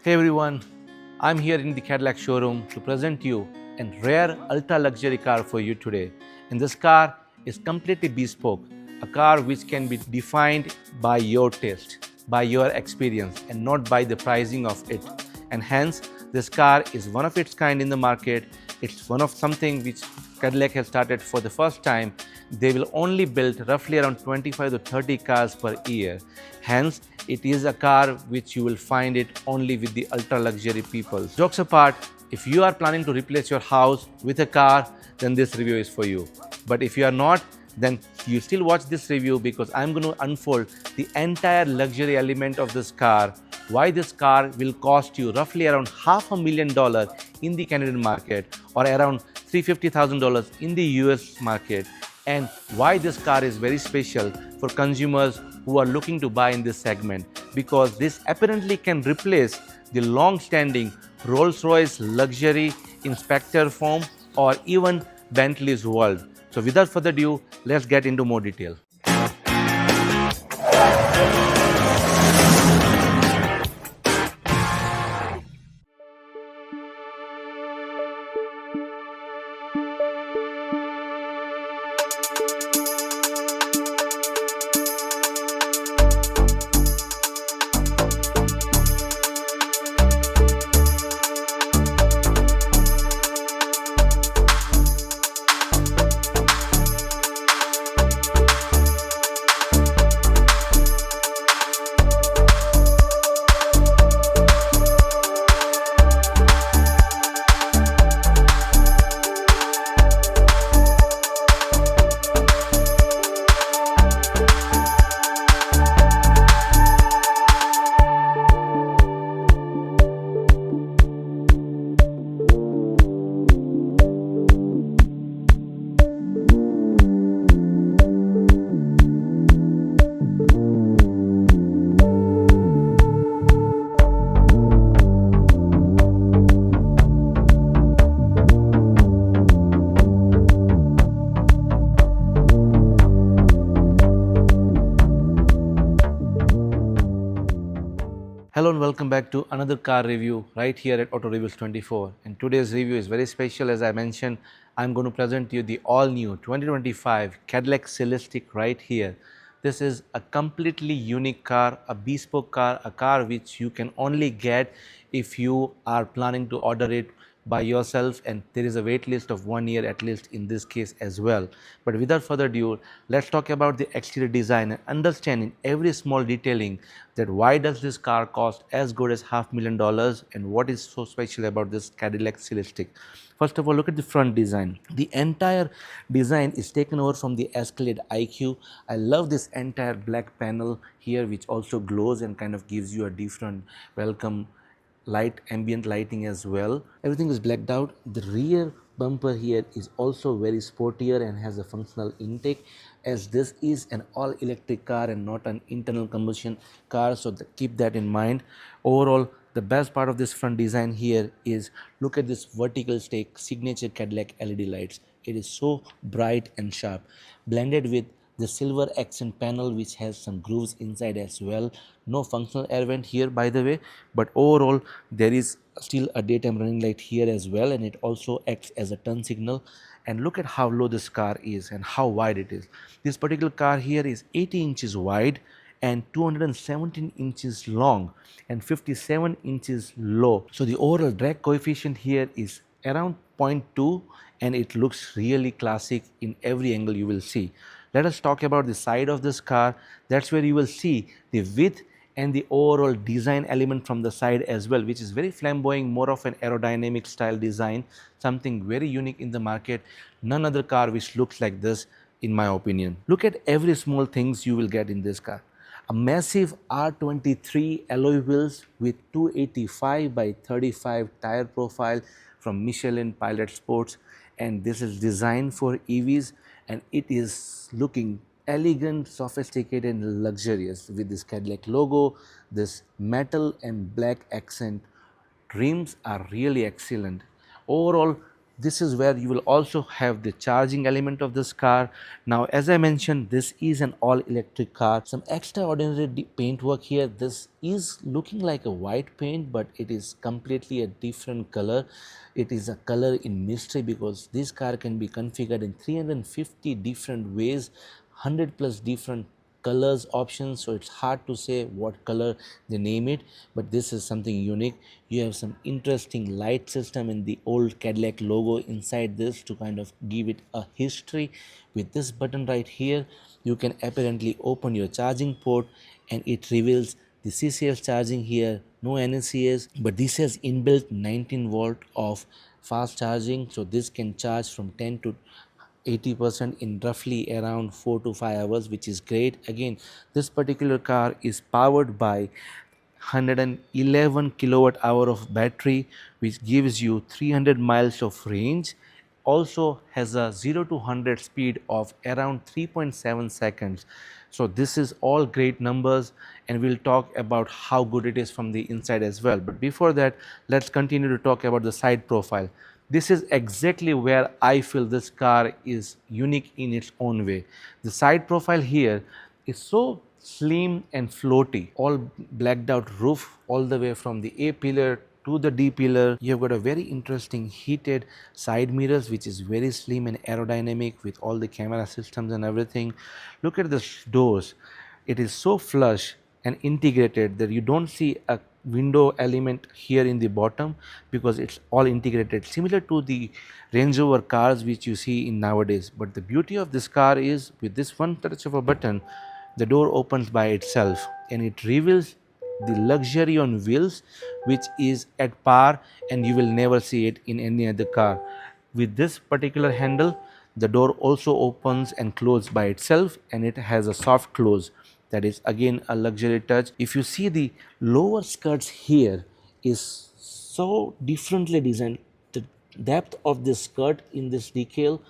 Hey everyone, I'm here in the Cadillac showroom to present you a rare ultra luxury car for you today. And this car is completely bespoke, a car which can be defined by your taste, by your experience, and not by the pricing of it. And hence, this car is one of its kind in the market. It's one of something which Cadillac has started for the first time. They will only build roughly around 25 to 30 cars per year. Hence, it is a car which you will find it only with the ultra luxury people. Jokes apart, if you are planning to replace your house with a car, then this review is for you. But if you are not, then you still watch this review because I'm going to unfold the entire luxury element of this car, why this car will cost you roughly around $500,000 in the Canadian market or around $350,000 in the US market, and why this car is very special for consumers who are looking to buy in this segment, because this apparently can replace the long-standing Rolls-Royce luxury in Spectre form or even Bentley's World. So without further ado, let's get into more detail. Hello and welcome back to another car review right here at Auto Reviews 24. And today's review is very special. As I mentioned, I'm going to present you the all-new 2025 Cadillac Celestiq right here. This is a completely unique car, a bespoke car, a car which you can only get if you are planning to order it by yourself, and there is a wait list of 1 year at least in this case as well. But without further ado, let's talk about the exterior design and understand in every small detailing that why does this car cost as good as $500,000 and what is so special about this Cadillac Celestiq. First of all, look at the front design. The entire design is taken over from the Escalade IQ. I love this entire black panel here which also glows and kind of gives you a different welcome light, ambient lighting as well. Everything is blacked out. The rear bumper here is also very sportier and has a functional intake, as this is an all electric car and not an internal combustion car, so keep that in mind. Overall, the best part of this front design here is look at this vertical stake signature Cadillac LED lights. It is so bright and sharp, blended with the silver accent panel which has some grooves inside as well. No functional air vent here by the way, but overall there is still a daytime running light here as well, and it also acts as a turn signal. And look at how low this car is and how wide it is. This particular car here is 80 inches wide and 217 inches long and 57 inches low. So the overall drag coefficient here is around 0.2, and it looks really classic in every angle you will see. Let us talk about the side of this car. That's where you will see the width and the overall design element from the side as well, which is very flamboyant, more of an aerodynamic style design, something very unique in the market. None other car which looks like this in my opinion. Look at every small things you will get in this car. A massive R23 alloy wheels with 285 by 35 tire profile from Michelin Pilot Sports, and this is designed for EVs, and it is looking elegant, sophisticated and luxurious with this Cadillac logo, this metal and black accent. Rims are really excellent. Overall, This is where you will also have the charging element of this car. Now, as I mentioned, this is an all electric car. Some extraordinary paint work here. This is looking like a white paint, but it is completely a different color. It is a color in mystery because this car can be configured in 350 different ways, 100 plus different colors options, so it's hard to say what color they name it, but this is something unique. You have some interesting light system in the old Cadillac logo inside this to kind of give it a history. With this button right here, you can apparently open your charging port and it reveals the CCS charging here, no NACS, but this has inbuilt 19 volt of fast charging, so this can charge from 10 to 80% in roughly around 4 to 5 hours, which is great. Again, this particular car is powered by 111 kilowatt hour of battery, which gives you 300 miles of range. Also has a 0 to 100 speed of around 3.7 seconds. So this is all great numbers, and we'll talk about how good it is from the inside as well. But before that, let's continue to talk about the side profile. This is exactly where I feel this car is unique in its own way. The side profile here is so slim and floaty, all blacked out roof all the way from the A pillar to the D pillar. You have got a very interesting heated side mirrors, which is very slim and aerodynamic with all the camera systems and everything. Look at the doors. It is so flush and integrated that you don't see a window element here in the bottom because it's all integrated, similar to the Range Rover cars which you see in nowadays. But the beauty of this car is, with this one touch of a button, the door opens by itself and it reveals the luxury on wheels, which is at par, and you will never see it in any other car. With this particular handle, the door also opens and closes by itself, and it has a soft close. That is again a luxury touch. If you see, the lower skirts here is so differently designed. The depth of this skirt in this decal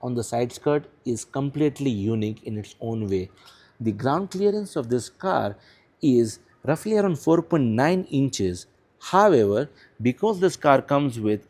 on the side skirt is completely unique in its own way. The ground clearance of this car is roughly around 4.9 inches. However, because this car comes with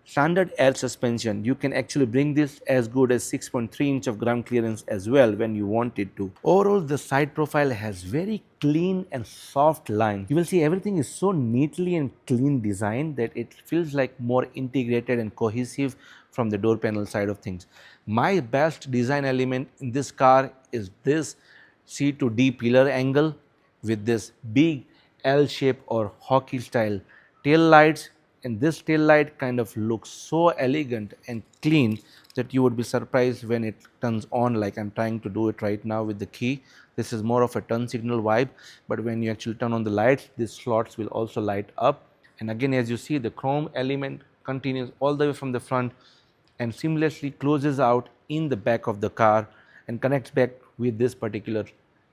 standard air suspension, you can actually bring this as good as 6.3 inch of ground clearance as well when you want it to. Overall, the side profile has very clean and soft lines. You will see everything is so neatly and clean designed that it feels like more integrated and cohesive from the door panel side of things. My best design element in this car is this C to D pillar angle with this big L shape or hockey style tail lights, and this tail light kind of looks so elegant and clean that you would be surprised when it turns on, like I'm trying to do it right now with the key. This is more of a turn signal vibe, but when you actually turn on the lights, these slots will also light up. And again, as you see, the chrome element continues all the way from the front and seamlessly closes out in the back of the car and connects back with this particular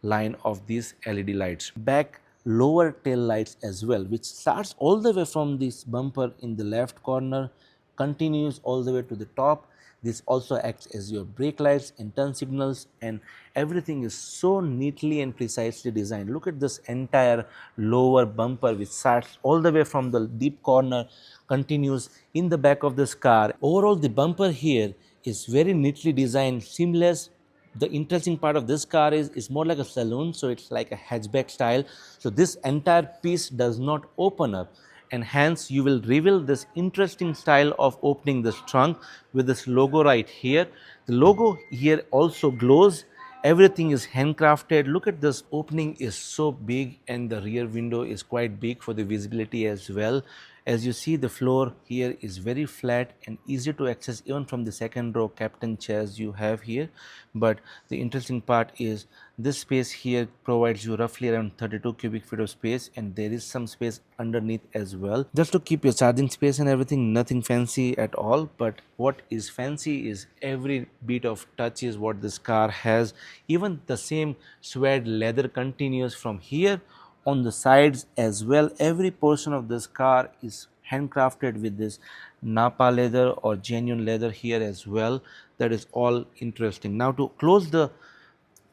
line of these LED lights. Back lower tail lights as well, which starts all the way from this bumper in the left corner, continues all the way to the top. This also acts as your brake lights and turn signals, and everything is so neatly and precisely designed. Look at this entire lower bumper which starts all the way from the deep corner, continues in the back of this car. Overall, the bumper here is very neatly designed, seamless. The interesting part of this car is it's more like a saloon, so it's like a hatchback style. So this entire piece does not open up, and hence you will reveal this interesting style of opening this trunk with this logo right here. The logo here also glows. Everything is handcrafted. Look at this, opening is so big and the rear window is quite big for the visibility as well. As you see, the floor here is very flat and easy to access even from the second row captain chairs you have here. But the interesting part is this space here provides you roughly around 32 cubic feet of space, and there is some space underneath as well, just to keep your charging space and everything. Nothing fancy at all, but what is fancy is every bit of touch is what this car has. Even the same suede leather continues from here on the sides as well. Every portion of this car is handcrafted with this Napa leather or genuine leather here as well. That is all interesting. Now, to close the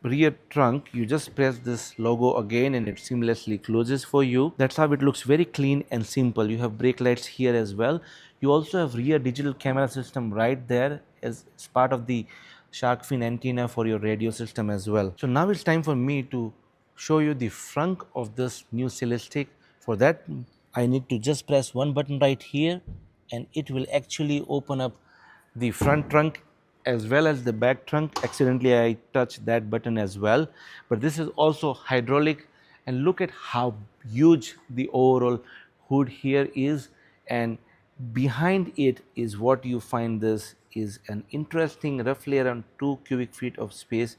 rear trunk, you just press this logo again and it seamlessly closes for you. That's how it looks, very clean and simple. You have brake lights here as well. You also have rear digital camera system right there as part of the shark fin antenna for your radio system as well. So now it's time for me to show you the front of this new Celestiq. For that, I need to just press one button right here and it will actually open up the front trunk as well as the back trunk. Accidentally I touched that button as well, but this is also hydraulic, and look at how huge the overall hood here is, and behind it is what you find. This is an interesting roughly around 2 cubic feet of space,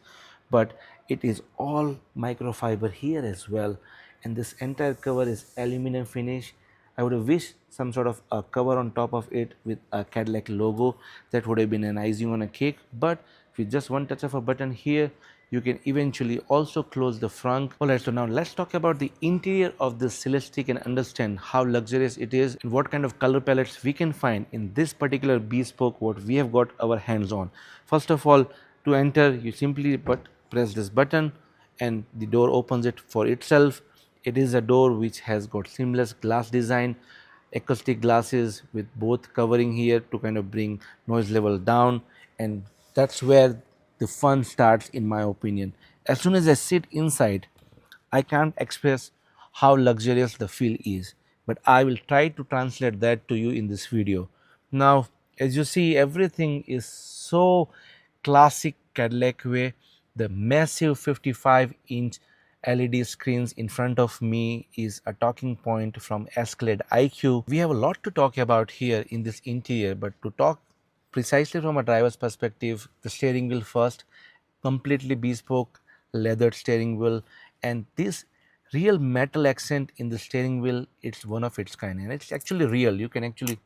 but it is all microfiber here as well, and this entire cover is aluminum finish. I would have wished some sort of a cover on top of it with a Cadillac logo. That would have been an icing on a cake, but with just one touch of a button here, you can eventually also close the front. Alright, so now let's talk about the interior of this Celestiq and understand how luxurious it is and what kind of color palettes we can find in this particular Bespoke what we have got our hands on. First of all, to enter, you simply press this button and the door opens it for itself. It is a door which has got seamless glass design, acoustic glasses with both covering here to kind of bring noise level down, and that's where the fun starts in my opinion. As soon as I sit inside, I can't express how luxurious the feel is, but I will try to translate that to you in this video. Now, as you see, everything is so classic Cadillac way. The massive 55-inch LED screens in front of me is a talking point from Escalade IQ. We have a lot to talk about here in this interior, but to talk precisely from a driver's perspective, the steering wheel first, completely bespoke leathered steering wheel, and this real metal accent in the steering wheel, it's one of its kind, and it's actually real. You can actually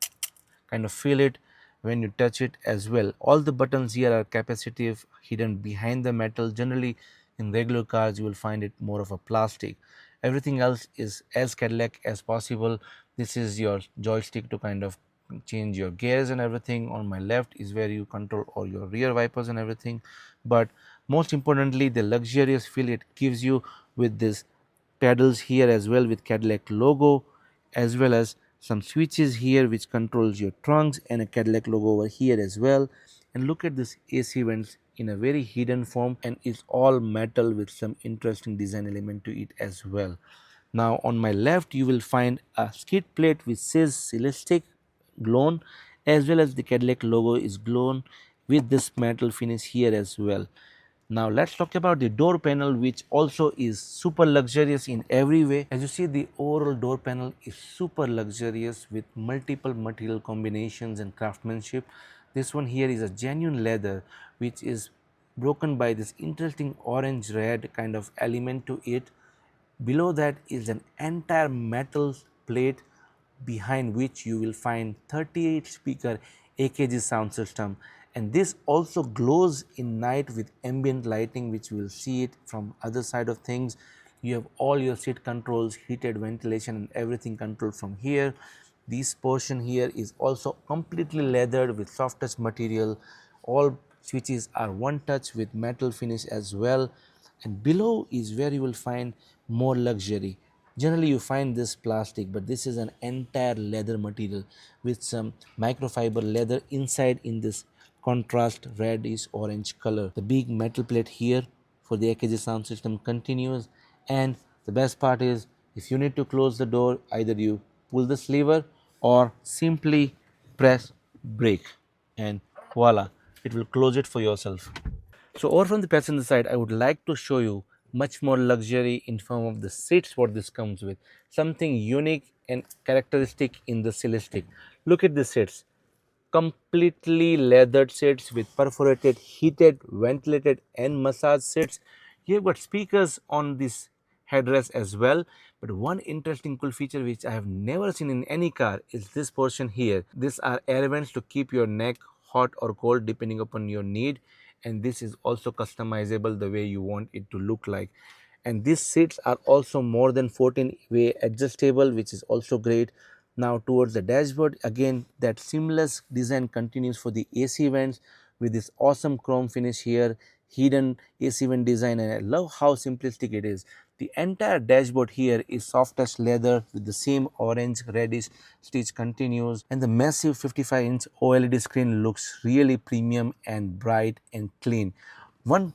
kind of feel it when you touch it as well. All the buttons here are capacitive, hidden behind the metal. Generally in regular cars you will find it more of a plastic. Everything else is as Cadillac as possible. This is your joystick to kind of change your gears and everything. On my left is where you control all your rear wipers and everything, but most importantly the luxurious feel it gives you with this pedals here as well with Cadillac logo, as well as some switches here which controls your trunks and a Cadillac logo over here as well. And look at this AC vents in a very hidden form, and it's all metal with some interesting design element to it as well. Now on my left you will find a skid plate which says Celestiq glown, as well as the Cadillac logo is glown with this metal finish here as well. Now let's talk about the door panel, which also is super luxurious in every way. As you see, the overall door panel is super luxurious with multiple material combinations and craftsmanship. This one here is a genuine leather which is broken by this interesting orange red kind of element to it. Below that is an entire metal plate behind which you will find 38 speaker AKG sound system, and this also glows in night with ambient lighting, which you will see it from other side of things. You have all your seat controls, heated ventilation and everything controlled from here. This portion here is also completely leathered with soft touch material. All switches are one touch with metal finish as well, and below is where you will find more luxury. Generally you find this plastic, but this is an entire leather material with some microfiber leather inside in this contrast reddish orange color. The big metal plate here for the AKG sound system continues, and the best part is if you need to close the door, either you pull this lever or simply press brake and voila, it will close it for yourself. So over from the passenger side, I would like to show you much more luxury in form of the seats what this comes with. Something unique and characteristic in the Celestiq. Look at the seats. Completely leathered seats with perforated, heated, ventilated and massage seats. You've got speakers on this headrest as well. But one interesting cool feature which I have never seen in any car is this portion here. These are air vents to keep your neck hot or cold depending upon your need, and this is also customizable the way you want it to look like. And these seats are also more than 14-way adjustable, which is also great. Now towards the dashboard, again that seamless design continues for the AC vents with this awesome chrome finish here, hidden AC vent design, and I love how simplistic it is. The entire dashboard here is soft touch leather with the same orange reddish stitch continues, and the massive 55-inch OLED screen looks really premium and bright and clean. One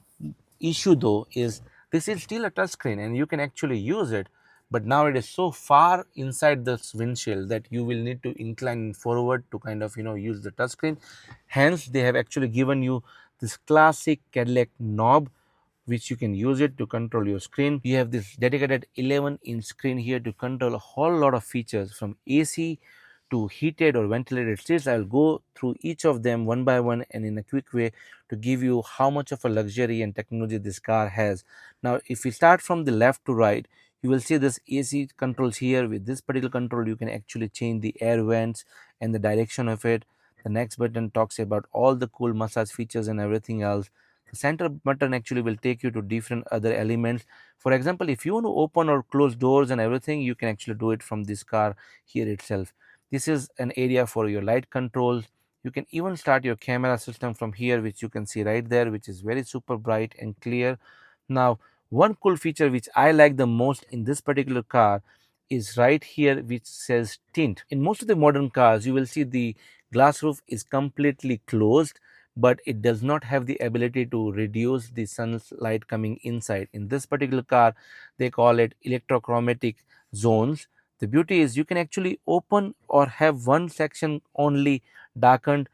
issue though is this is still a touchscreen and you can actually use it, but now it is so far inside this windshield that you will need to incline forward to kind of use the touchscreen. Hence they have actually given you this classic Cadillac knob which you can use it to control your screen. You have this dedicated 11-inch screen here to control a whole lot of features from AC to heated or ventilated seats. I will go through each of them one by one and in a quick way to give you how much of a luxury and technology this car has. Now, if we start from the left to right, you will see this AC controls here. With this particular control, you can actually change the air vents and the direction of it. The next button talks about all the cool massage features and everything else. The center button actually will take you to different other elements. For example, if you want to open or close doors and everything, you can actually do it from this car here itself. This is an area for your light controls. You can even start your camera system from here, which you can see right there, which is very super bright and clear. Now, one cool feature which I like the most in this particular car is right here, which says tint. In most of the modern cars, you will see the glass roof is completely closed, but it does not have the ability to reduce the sunlight coming inside. In this particular car, they call it electrochromatic zones. The beauty is you can actually open or have one section only darkened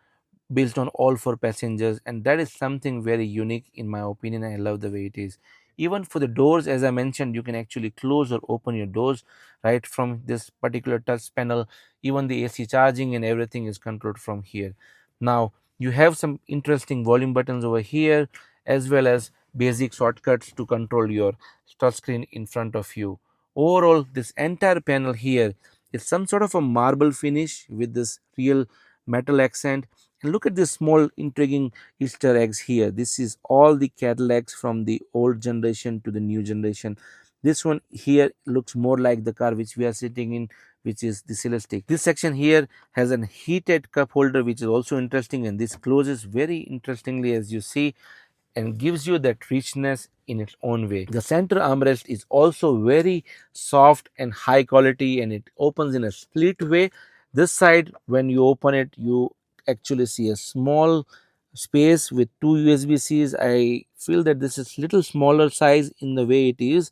based on all four passengers, and that is something very unique in my opinion. I love the way it is. Even for the doors, as I mentioned, you can actually close or open your doors right from this particular touch panel. Even the AC charging and everything is controlled from here. Now you have some interesting volume buttons over here, as well as basic shortcuts to control your touch screen in front of you. Overall, this entire panel here is some sort of a marble finish with this real metal accent. And look at this small intriguing Easter eggs here. This is all the Cadillacs from the old generation to the new generation. This one here looks more like the car which we are sitting in, which is the Celestiq. This section here has an heated cup holder, which is also interesting, and this closes very interestingly as you see, and gives you that richness in its own way. The center armrest is also very soft and high quality, and it opens in a split way. This side, when you open it, you actually see a small space with two USB-Cs. I feel that this is little smaller size in the way it is,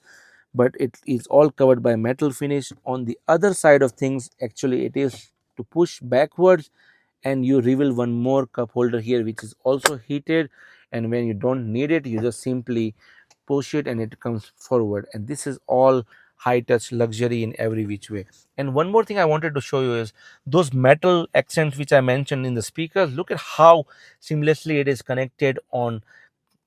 but it is all covered by metal finish. On the other side of things, actually it is to push backwards, and you reveal one more cup holder here which is also heated, and when you don't need it, you just simply push it and it comes forward. And this is all high touch luxury in every which way. And one more thing I wanted to show you is those metal accents which I mentioned in the speakers. Look at how seamlessly it is connected on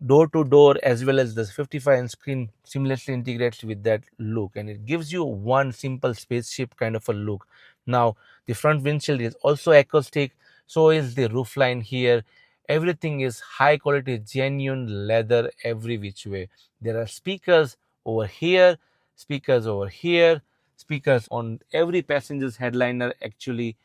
door to door, as well as the 55-inch screen seamlessly integrates with that look, and it gives you one simple spaceship kind of a look. Now the front windshield is also acoustic, so is the roof line here. Everything is high quality genuine leather every which way. There are speakers over here, speakers over here, speakers on every passenger's headliner. Actually,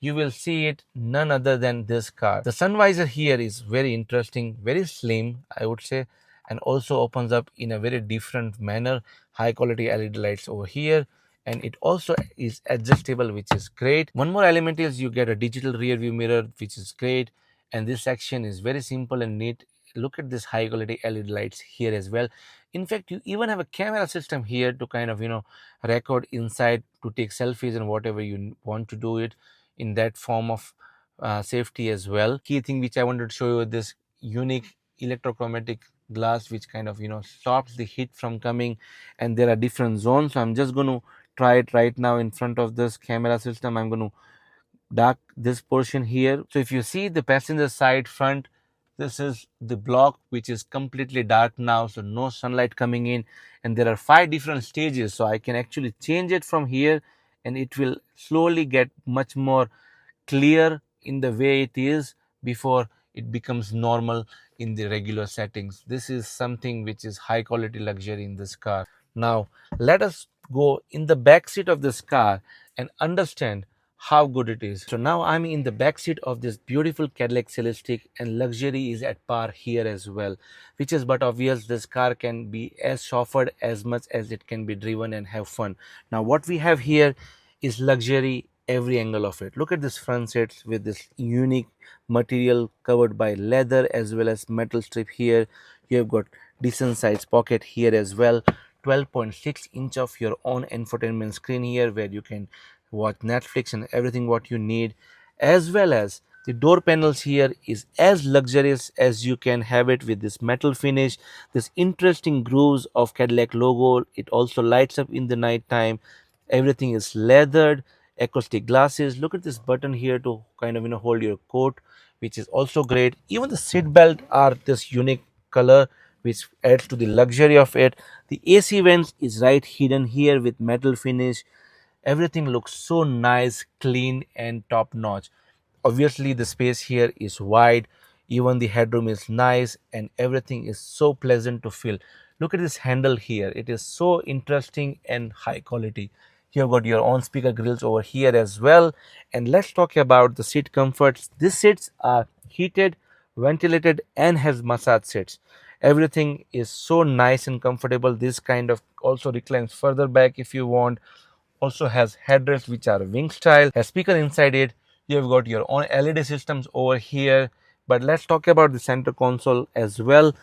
you will see it none other than this car. The sun visor here is very interesting, very slim, I would say, and also opens up in a very different manner. High quality LED lights over here, and it also is adjustable, which is great. One more element is you get a digital rear view mirror, which is great, and this section is very simple and neat. Look at this high quality LED lights here as well. In fact, you even have a camera system here to kind of record inside, to take selfies and whatever you want to do it in that form of safety as well. Key thing which I wanted to show you, this unique electrochromatic glass which kind of stops the heat from coming, and there are different zones. So I'm just going to try it right now in front of this camera system. I'm going to dark this portion here. So if you see the passenger side front, this is the block which is completely dark now, so no sunlight coming in, and there are 5 different stages, so I can actually change it from here, and it will slowly get much more clear in the way it is before it becomes normal in the regular settings. This is something which is high quality luxury in this car. Now let us go in the back seat of this car and understand how good it is. So now I'm in the back seat of this beautiful Cadillac Celestiq, and luxury is at par here as well, which is but obvious. This car can be as chauffeured as much as it can be driven and have fun. Now what we have here is luxury every angle of it. Look at this front seats with this unique material covered by leather as well as metal strip here. You have got decent size pocket here as well. 12.6 inch of your own infotainment screen here, where you can watch Netflix and everything what you need, as well as the door panels here is as luxurious as you can have it, with this metal finish, this interesting grooves of Cadillac logo. It also lights up in the night time. Everything is leathered, acoustic glasses. Look at this button here to kind of hold your coat, which is also great. Even the seat belt are this unique color, which adds to the luxury of it. The AC vents is right hidden here with metal finish. Everything looks so nice, clean and top notch. Obviously the space here is wide, even the headroom is nice, and everything is so pleasant to feel. Look at this handle here, it is so interesting and high quality. You've got your own speaker grills over here as well. And let's talk about the seat comforts. These seats are heated, ventilated and has massage seats. Everything is so nice and comfortable. This kind of also reclines further back if you want. Also has headrests which are wing style, has speaker inside it. You have got your own LED systems over here. But let's talk about the center console as well.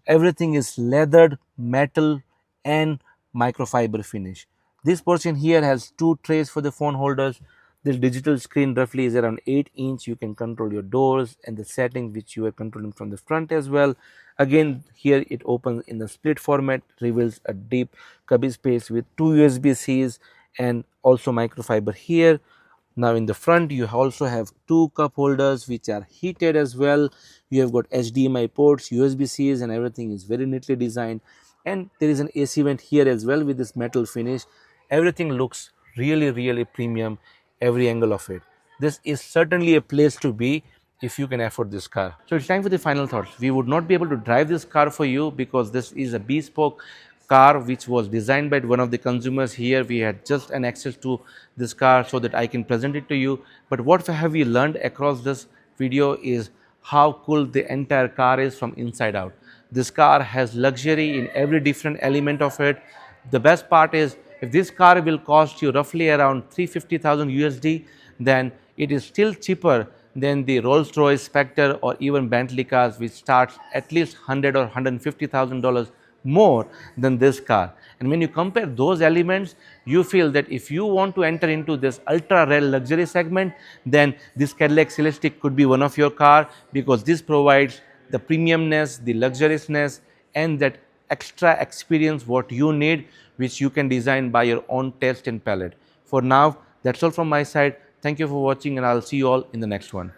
Everything is leathered, metal and microfiber finish. This portion here has two trays for the phone holders. This digital screen roughly is around 8 inch. You can control your doors and the settings which you are controlling from the front as well. Again, here it opens in the split format, reveals a deep cubby space with two USB-Cs and also microfiber here. Now in the front you also have two cup holders which are heated as well. You have got HDMI ports, USB-Cs and everything is very neatly designed. And there is an AC vent here as well with this metal finish. Everything looks really premium, every angle of it. This is certainly a place to be if you can afford this car. So it's time for the final thoughts. We would not be able to drive this car for you because this is a bespoke car which was designed by one of the consumers here. We had just an access to this car so that I can present it to you. But what have we learned across this video is how cool the entire car is from inside out. This car has luxury in every different element of it. The best part is, if this car will cost you roughly around 350,000 USD, then it is still cheaper than the Rolls-Royce Spectre or even Bentley cars, which starts at least 100 or $150,000 more than this car. And when you compare those elements, you feel that if you want to enter into this ultra rare luxury segment, then this Cadillac Celestiq could be one of your car, because this provides the premiumness, the luxuriousness and that extra experience what you need, which you can design by your own taste and palette. For now, that's all from my side. Thank you for watching and I'll see you all in the next one.